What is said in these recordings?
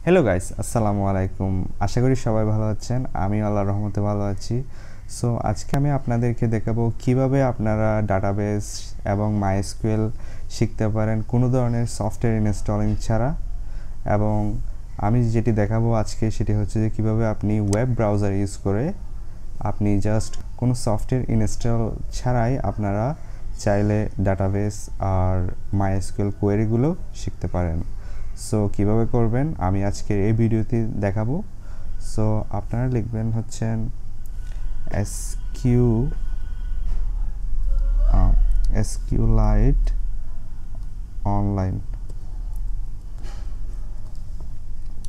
Hello guys, আসসালামু আলাইকুম। আশা করি সবাই ভালো আছেন। আমি আল্লাহর রহমতে ভালো আছি। সো আজকে আমি আপনাদেরকে দেখাবো কিভাবে আপনারা ডাটাবেস এবং মাইএসকিউএল শিখতে পারেন কোনো ধরনের সফটওয়্যার ইনস্টলিং ছাড়া। এবং আমি যেটি দেখাবো আজকে সেটি হচ্ছে যে কীভাবে আপনি ওয়েব ব্রাউজার ইউজ করে আপনি জাস্ট কোনো সফটওয়্যার ইনস্টল ছাড়াই আপনারা চাইলে ডাটাবেস আর মাইএসকিউএল কোয়েরিগুলো শিখতে পারেন। সো কিভাবে করবেন আমি আজকের এই ভিডিওতে দেখাবো। সো আপনারা লিখবেন হচ্ছেন SQLite অনলাইন,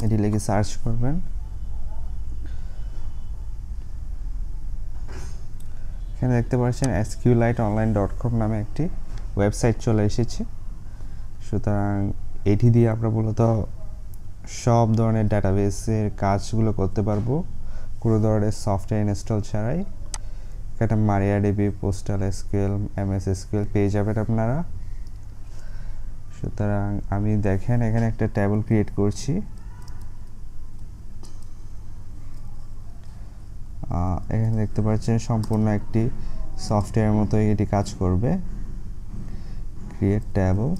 এটি লিখে সার্চ করবেন। এখানে দেখতে পাচ্ছেন sqliteonline.com নামে একটি ওয়েবসাইট চলে এসেছে। সুতরাং এটি দিয়ে আমরা মূলত সব ধরনের ডাটাবেসের কাজগুলো করতে পারবো কোনো ধরনের সফটওয়্যার ইনস্টল ছাড়াই। এখানে মারিয়াডিবি, পোস্টাল এসকিউএল, এমএস এসকিউএল পেয়ে যাবেন আপনারা। সুতরাং আমি দেখেন এখানে একটা টেবিল ক্রিয়েট করছি। এখানে দেখতে পাচ্ছেন সম্পূর্ণ একটি সফটওয়্যার মতোই এটি কাজ করবে। ক্রিয়েট টেবিল,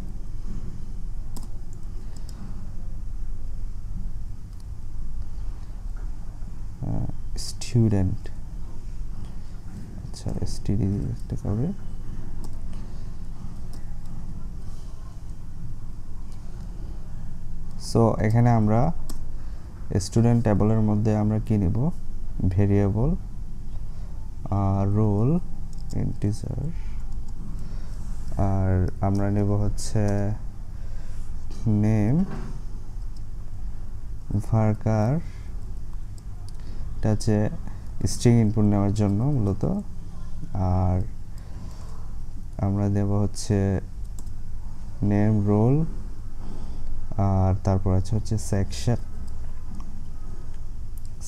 স্টুডেন্ট, আচ্ছা এসটিডি একটা করবে। সো এখানে আমরা স্টুডেন্ট টেবলের মধ্যে আমরা কি নিব, ভেরিয়েবল, রোল, ইন্টিজার, আর আমরা নেব হচ্ছে নেম, ভার্কার, এটা হচ্ছে স্ট্রিং ইনপুট নেওয়ার জন্য মূলত, আর আমরা দেব হচ্ছে নেম, রোল, আর তারপর হচ্ছে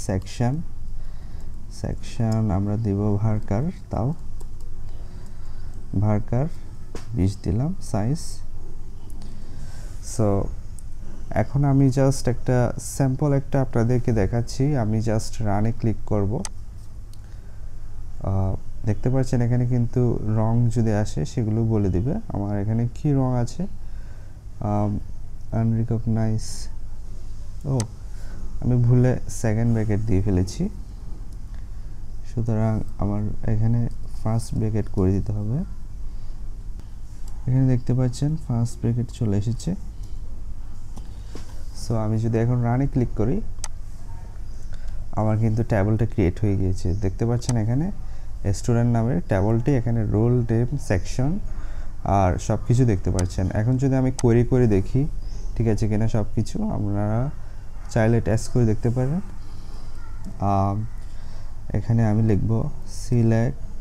সেকশন আমরা দিব ভার্কার, তাও ভার্কার 20 দিলাম সাইজ। সো এখন আমি জাস্ট একটা স্যাম্পল একটা আপনাদেরকে দেখাচ্ছি। আমি জাস্ট রানে ক্লিক করব। দেখতে পাচ্ছেন এখানে কিন্তু রং যদি আসে সেগুলো বলে দিবে আমার এখানে কি রং আছে। আনরিকগনাইজ, আমি ভুলে সেকেন্ড ব্র্যাকেট দিয়ে ফেলেছি, সুতরাং আমার এখানে ফার্স্ট ব্র্যাকেট করে দিতে হবে। এখানে দেখতে পাচ্ছেন ফার্স্ট ব্র্যাকেট চলে এসেছে। সো আমি যদি এখন রানে ক্লিক করি আমার কিন্তু টেবিলটা ক্রিয়েট হয়ে গিয়েছে। দেখতে পাচ্ছেন এখানে স্টুডেন্ট নামের টেবিলটি, এখানে রোল, নেম, সেকশন আর সব কিছু দেখতে পাচ্ছেন। এখন যদি আমি কোয়েরি করে দেখি ঠিক আছে কিনা সব কিছু, আপনারা চাইলে টেস্ট করে দেখতে পারেন। এখানে আমি লিখব সিলেক্ট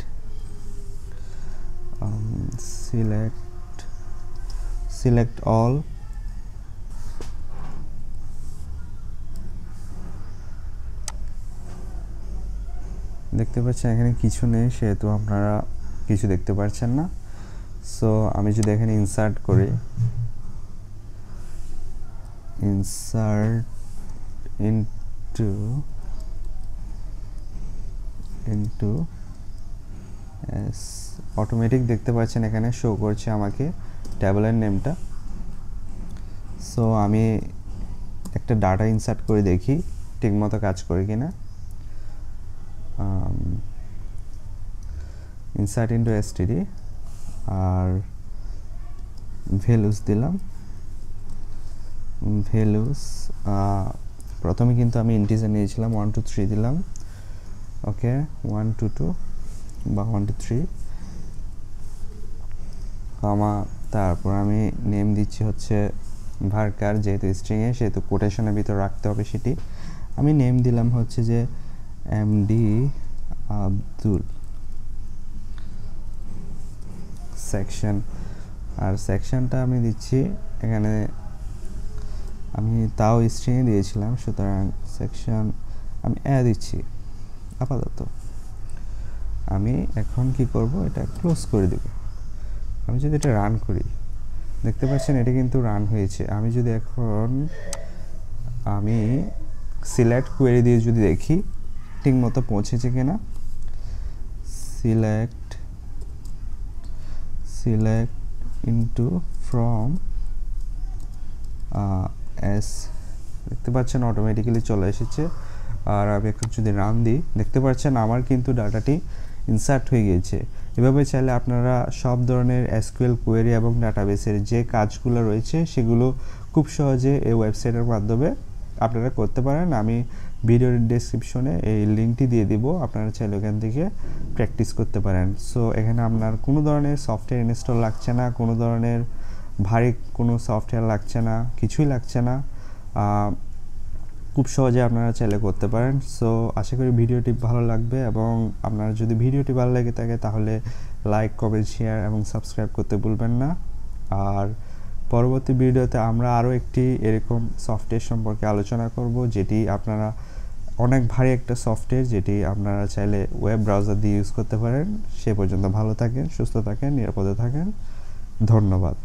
অল, দেখতে পাচ্ছেন এখানে কিছু নেই সেহেতু আপনারা কিছু দেখতে পাচ্ছেন না। সো আমি যদি এখানে ইনসার্ট করি, ইনসার্ট ইনটু অটোমেটিক দেখতে পাচ্ছেন এখানে শো করছে আমাকে টেবিলের নেমটা। সো আমি একটা ডাটা ইনসার্ট করে দেখি ঠিকমতো কাজ করে কিনা। ইনসার্ট ইনটু এসটিডি আর ভ্যালুস দিলাম। ভ্যালুস প্রথমে কিন্তু আমি ইন্টিজার নিয়েছিলাম, 1 2 3 দিলাম। ওকে, 1 2 2 বা 1 2 3 কমা, তারপর আমি নেম দিচ্ছি হচ্ছে ভার্কার, যেহেতু স্ট্রিংয়ে সেহেতু কোটেশনের ভিতর রাখতে হবে সেটি। আমি নেম দিলাম হচ্ছে যে এমডি আব্দুল। সেকশন, আর সেকশনটা আমি দিচ্ছি এখানে, আমি তাও স্ট্রিংয়ে দিয়েছিলাম, সুতরাং সেকশন আমি দিচ্ছি আপাতত। আমি এখন কি করব, এটা ক্লোজ করে দেব। আমি যদি এটা রান করি দেখতে পাচ্ছেন এটা কিন্তু রান হয়েছে। আমি যদি এখন আমি সিলেক্ট কোয়েরি দিয়ে যদি দেখি ঠিক মতো পৌঁছেছে কিনা, সিলেক্ট ইনটু ফ্রম এস, দেখতে পাচ্ছেন অটোমেটিক্যালি চলে এসেছে। আর আমি এখন যদি রান দিই দেখতে পাচ্ছেন আমার কিন্তু ডাটাটি ইনসার্ট হয়ে গিয়েছে। এভাবে চাইলে আপনারা সব ধরনের এসকিউএল কোয়েরি এবং ডাটাবেসের যে কাজগুলো রয়েছে সেগুলো খুব সহজে এই ওয়েবসাইটের মাধ্যমে আপনারা করতে পারেন। আমি ভিডিওর ডেসক্রিপশনে এই লিঙ্কটি দিয়ে দিব, আপনারা চাইলে ওখান থেকে প্র্যাকটিস করতে পারেন। সো এখানে আপনার কোনো ধরনের সফটওয়্যার ইনস্টল লাগছে না, কোনো ধরনের ভারী কোনো সফটওয়্যার লাগছে না, কিছুই লাগছে না, খুব সহজে আপনারা চাইলে করতে পারেন। সো আশা করি ভিডিওটি ভালো লাগবে, এবং আপনার যদি ভিডিওটি ভালো লেগে থাকে তাহলে লাইক, কমেন্ট, শেয়ার এবং সাবস্ক্রাইব করতে ভুলবেন না। আর পরবর্তী ভিডিওতে আমরা আরও একটি এরকম সফটওয়্যার সম্পর্কে আলোচনা করব, যেটি আপনারা অনেক ভারী একটা সফটওয়্যার, যেটি আপনারা চাইলে ওয়েব ব্রাউজার দিয়ে ইউজ করতে পারেন। সে পর্যন্ত ভালো থাকেন, সুস্থ থাকেন, নিরাপদে থাকেন। ধন্যবাদ।